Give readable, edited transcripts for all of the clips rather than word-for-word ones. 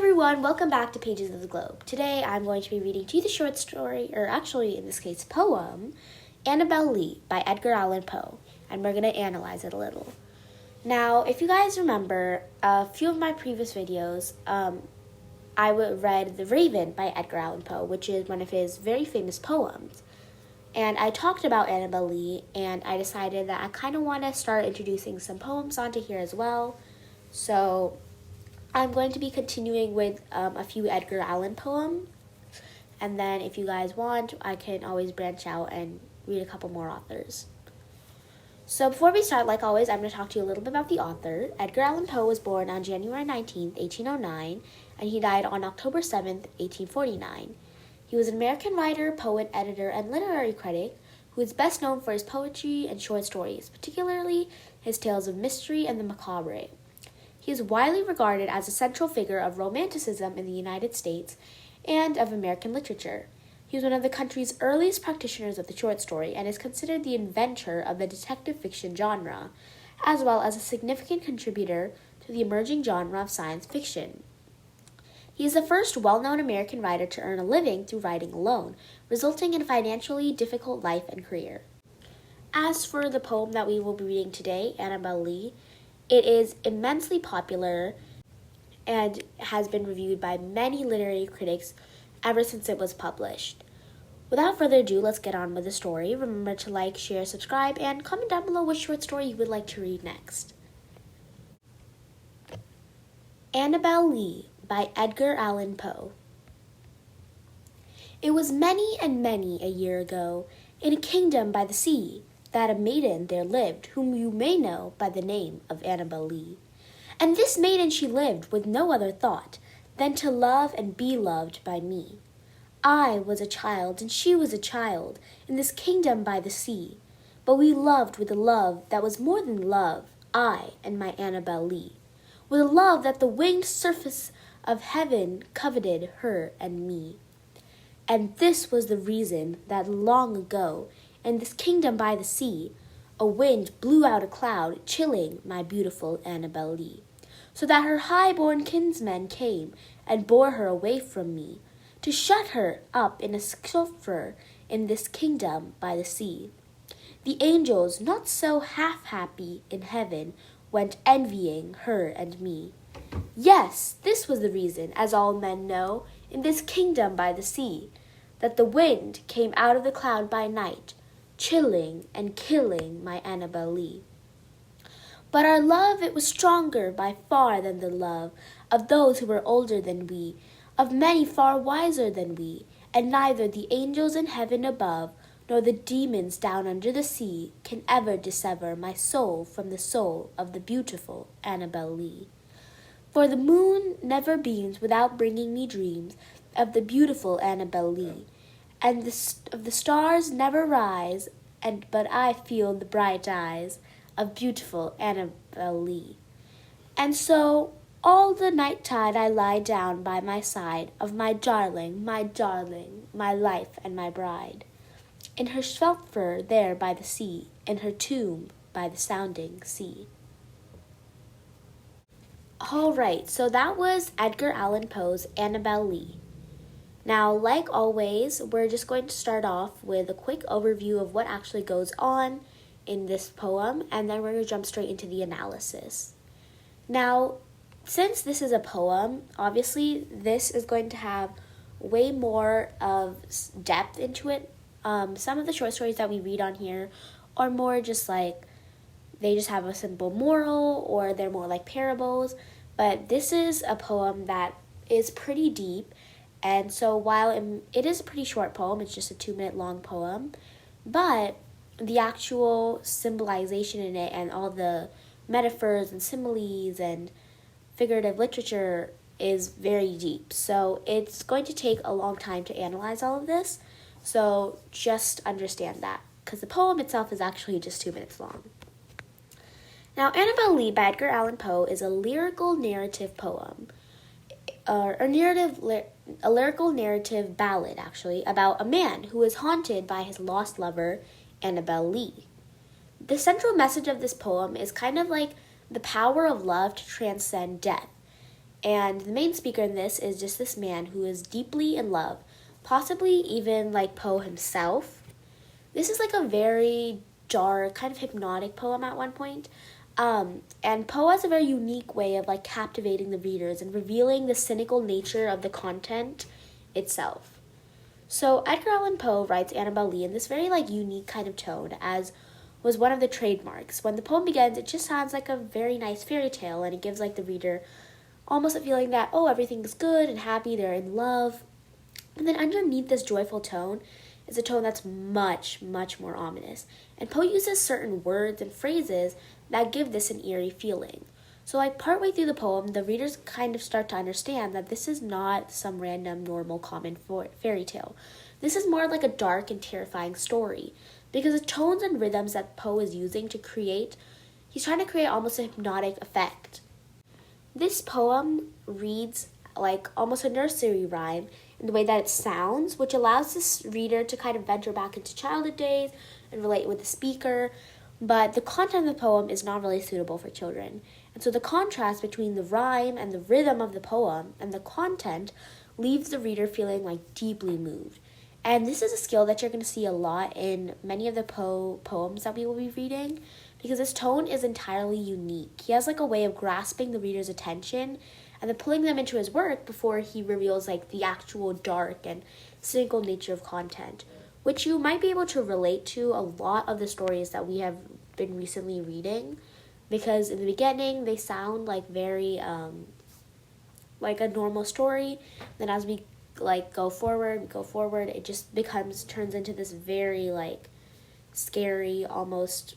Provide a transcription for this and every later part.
everyone, welcome back to Pages of the Globe. Today I'm going to be reading to you the short story, or actually in this case poem, Annabel Lee by Edgar Allan Poe, and we're going to analyze it a little. Now, if you guys remember, a few of my previous videos, I read The Raven by Edgar Allan Poe, which is one of his very famous poems. And I talked about Annabel Lee, and I decided that I kind of want to start introducing some poems onto here as well. So I'm going to be continuing with a few Edgar Allan poems, and then if you guys want, I can always branch out and read a couple more authors. So before we start, like always, I'm going to talk to you a little bit about the author. Edgar Allan Poe was born on January 19th, 1809, and he died on October 7th, 1849. He was an American writer, poet, editor, and literary critic who is best known for his poetry and short stories, particularly his tales of mystery and the macabre. He is widely regarded as a central figure of Romanticism in the United States and of American literature. He was one of the country's earliest practitioners of the short story and is considered the inventor of the detective fiction genre, as well as a significant contributor to the emerging genre of science fiction. He is the first well-known American writer to earn a living through writing alone, resulting in a financially difficult life and career. As for the poem that we will be reading today, Annabel Lee, it is immensely popular and has been reviewed by many literary critics ever since it was published. Without further ado, let's get on with the story. Remember to like, share, subscribe, and comment down below which short story you would like to read next. Annabel Lee by Edgar Allan Poe. It was many and many a year ago, in a kingdom by the sea, that a maiden there lived, whom you may know by the name of Annabel Lee. And this maiden she lived with no other thought than to love and be loved by me. I was a child, and she was a child, in this kingdom by the sea, but we loved with a love that was more than love, I and my Annabel Lee, with a love that the winged surface of heaven coveted her and me. And this was the reason that long ago, in this kingdom by the sea, a wind blew out a cloud, chilling my beautiful Annabel Lee, so that her high-born kinsmen came and bore her away from me, to shut her up in a sulphur in this kingdom by the sea. The angels, not so half-happy in heaven, went envying her and me. Yes, this was the reason, as all men know, in this kingdom by the sea, that the wind came out of the cloud by night, chilling and killing my Annabel Lee. But our love, it was stronger by far than the love of those who were older than we, of many far wiser than we, and neither the angels in heaven above, nor the demons down under the sea, can ever dissever my soul from the soul of the beautiful Annabel Lee. For the moon never beams without bringing me dreams of the beautiful Annabel Lee, and the stars never rise, but I feel the bright eyes of beautiful Annabel Lee. And so all the night tide I lie down by my side of my darling, my life and my bride, in her sulphur there by the sea, in her tomb by the sounding sea. All right, so that was Edgar Allan Poe's Annabel Lee. Now, like always, we're just going to start off with a quick overview of what actually goes on in this poem, and then we're going to jump straight into the analysis. Now, since this is a poem, obviously this is going to have way more of depth into it. Some of the short stories that we read on here are more just like, they just have a simple moral, or they're more like parables, but this is a poem that is pretty deep. And so while it is a pretty short poem, it's just a 2-minute long poem, but the actual symbolization in it and all the metaphors and similes and figurative literature is very deep. So it's going to take a long time to analyze all of this. So just understand that, because the poem itself is actually just 2 minutes long. Now, Annabel Lee by Edgar Allan Poe is a lyrical narrative poem, a lyrical narrative ballad, actually, about a man who is haunted by his lost lover, Annabel Lee. The central message of this poem is kind of like the power of love to transcend death. And the main speaker in this is just this man who is deeply in love, possibly even like Poe himself. This is like a very dark, kind of hypnotic poem at one point. And Poe has a very unique way of like captivating the readers and revealing the cynical nature of the content itself. So Edgar Allan Poe writes Annabel Lee in this very like unique kind of tone, as was one of the trademarks. When the poem begins, it just sounds like a very nice fairy tale, and it gives like the reader almost a feeling that, oh, everything's good and happy, they're in love. And then underneath this joyful tone is a tone that's much, much more ominous. And Poe uses certain words and phrases that give this an eerie feeling. So like partway through the poem, the readers kind of start to understand that this is not some random, normal, common fairy tale. This is more like a dark and terrifying story, because the tones and rhythms that Poe is using to create, he's trying to create almost a hypnotic effect. This poem reads like almost a nursery rhyme in the way that it sounds, which allows this reader to kind of venture back into childhood days and relate with the speaker, but the content of the poem is not really suitable for children. And so the contrast between the rhyme and the rhythm of the poem and the content leaves the reader feeling like deeply moved. And this is a skill that you're going to see a lot in many of the Poe poems that we will be reading, because his tone is entirely unique. He has like a way of grasping the reader's attention and then pulling them into his work before he reveals like the actual dark and cynical nature of content, which you might be able to relate to a lot of the stories that we have been recently reading, because in the beginning they sound like very like a normal story. Then as we like go forward, it just turns into this very like scary, almost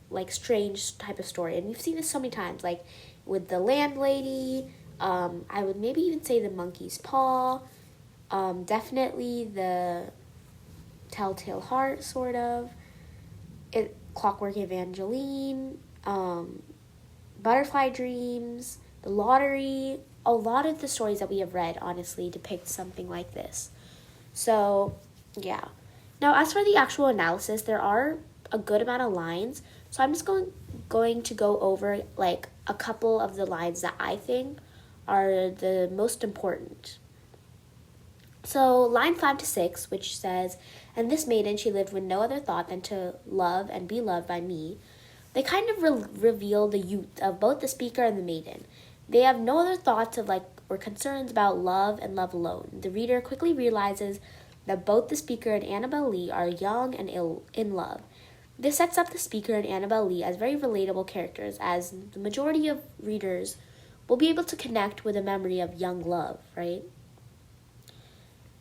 like strange type of story. And we've seen this so many times, like with the landlady, I would maybe even say the monkey's paw, definitely the telltale heart, sort of, Clockwork Evangeline, Butterfly Dreams, The Lottery. A lot of the stories that we have read, honestly, depict something like this. So, yeah. Now, as for the actual analysis, there are a good amount of lines. So I'm just going to go over, like, a couple of the lines that I think are the most important. So, line 5 to 6, which says, "And this maiden, she lived with no other thought than to love and be loved by me." They kind of reveal the youth of both the speaker and the maiden. They have no other thoughts of or concerns about love and love alone. The reader quickly realizes that both the speaker and Annabel Lee are young and in love. This sets up the speaker and Annabel Lee as very relatable characters, as the majority of readers will be able to connect with a memory of young love, right?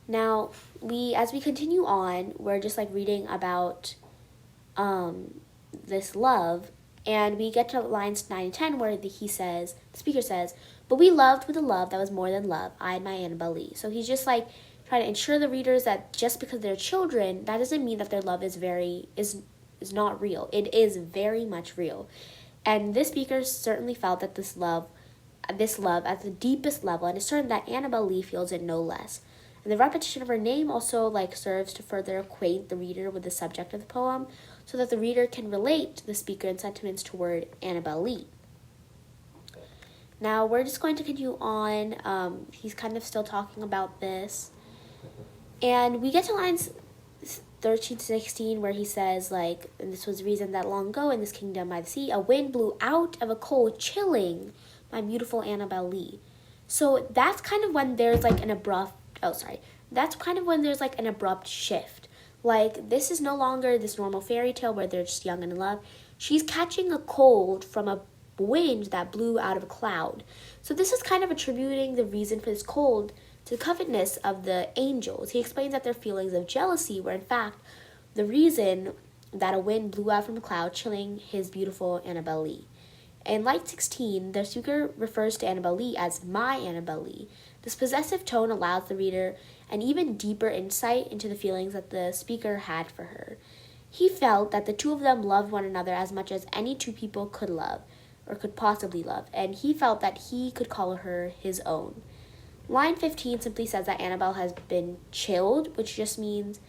Now, as we continue on, we're just reading about this love. And we get to lines 9 and 10 where the speaker says, "But we loved with a love that was more than love, I and my Annabel Lee." So he's just trying to ensure the readers that just because they're children, that doesn't mean that their love is not real. It is very much real. And this speaker certainly felt that this love at the deepest level, and it's certain that Annabel Lee feels it no less. And the repetition of her name also serves to further acquaint the reader with the subject of the poem, so that the reader can relate to the speaker and sentiments toward Annabel Lee. Now, we're just going to continue on. He's kind of still talking about this. And we get to lines 13 to 16 where he says, and this was the reason that long ago in this kingdom by the sea, a wind blew out of a cold, chilling my beautiful Annabel Lee. So that's kind of when there's an abrupt shift. This is no longer this normal fairy tale where they're just young and in love. She's catching a cold from a wind that blew out of a cloud. So this is kind of attributing the reason for this cold to the covetousness of the angels. He explains that their feelings of jealousy were in fact the reason that a wind blew out from a cloud, chilling his beautiful Annabel Lee. In line 16, the speaker refers to Annabel Lee as my Annabel Lee. This possessive tone allows the reader an even deeper insight into the feelings that the speaker had for her. He felt that the two of them loved one another as much as any two people could love, or could possibly love, and he felt that he could call her his own. Line 15 simply says that Annabel has been chilled, which just means,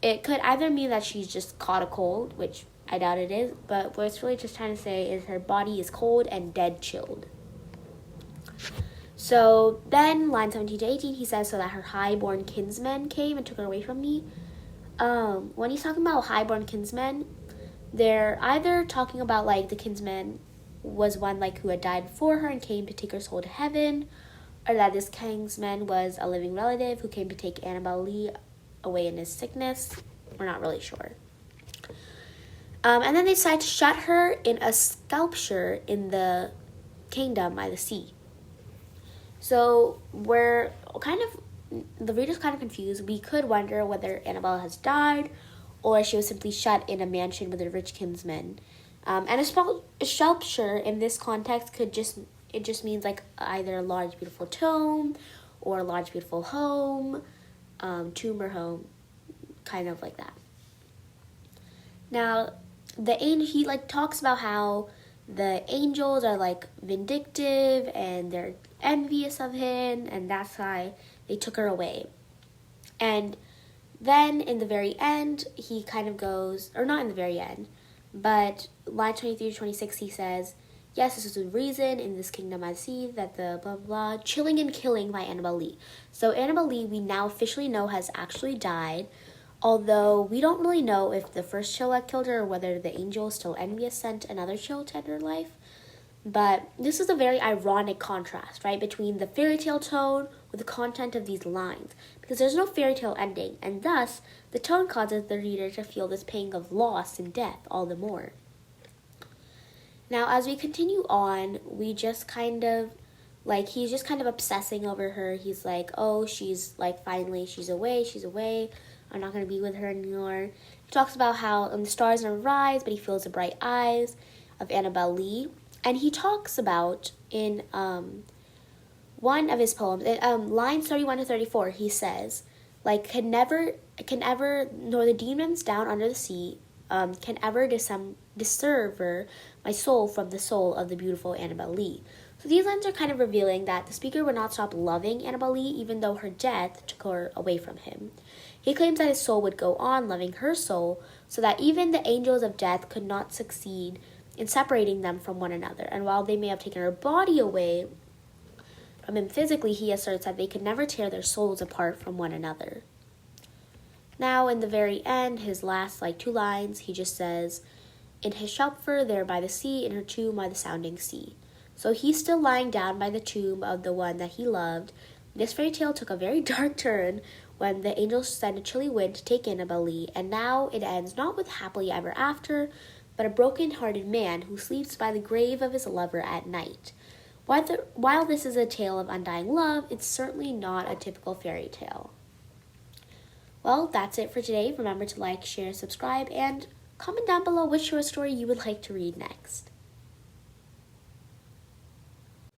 it could either mean that she's just caught a cold, which I doubt it is, but what it's really just trying to say is her body is cold and dead chilled. So then, line 17 to 18, he says, so that her high-born kinsmen came and took her away from me. When he's talking about high-born kinsmen, they're either talking about, like, the kinsman was one, like, who had died before her and came to take her soul to heaven, or that this kinsman was a living relative who came to take Annabel Lee away in his sickness. We're not really sure. And then they decide to shut her in a sculpture in the kingdom by the sea. So the reader's kind of confused. We could wonder whether Annabel has died or she was simply shut in a mansion with a rich kinsman. And a sculpture in this context just means like either a large beautiful tomb or a large beautiful home, tomb or home, kind of like that. Now, he like talks about how the angels are like vindictive and they're envious of him, and that's why they took her away. And then in the very end, he kind of goes, or not in the very end, but line 23 to 26, he says, yes, this is the reason in this kingdom I see that the blah, blah, blah, chilling and killing by Annabel Lee. So Annabel Lee, we now officially know, has actually died, although we don't really know if the first chill had killed her or whether the angel still envious sent another chill to end her life. But this is a very ironic contrast, right, between the fairy tale tone with the content of these lines, because there's no fairy tale ending, and thus the tone causes the reader to feel this pang of loss and death all the more. Now, as we continue on, we just kind of, like, he's just kind of obsessing over her. He's like, oh, she's, like, finally, she's away, I'm not going to be with her anymore. He talks about how the stars never rise, but he feels the bright eyes of Annabel Lee. And he talks about in one of his poems, lines 31 to 34, he says, like, can ever, nor the demons down under the sea, can ever dissever my soul from the soul of the beautiful Annabel Lee. So these lines are kind of revealing that the speaker would not stop loving Annabel Lee even though her death took her away from him. He claims that his soul would go on loving her soul, so that even the angels of death could not succeed in separating them from one another. And while they may have taken her body away from him physically, he asserts that they could never tear their souls apart from one another. Now, in the very end, his last, like, 2 lines, he just says, in his shelter there by the sea, in her tomb by the sounding sea. So he's still lying down by the tomb of the one that he loved. This fairy tale took a very dark turn when the angels sent a chilly wind to take Annabel Lee, and now it ends not with happily ever after, but a broken-hearted man who sleeps by the grave of his lover at night. While this is a tale of undying love, it's certainly not a typical fairy tale. Well, that's it for today. Remember to like, share, subscribe, and comment down below which short story you would like to read next.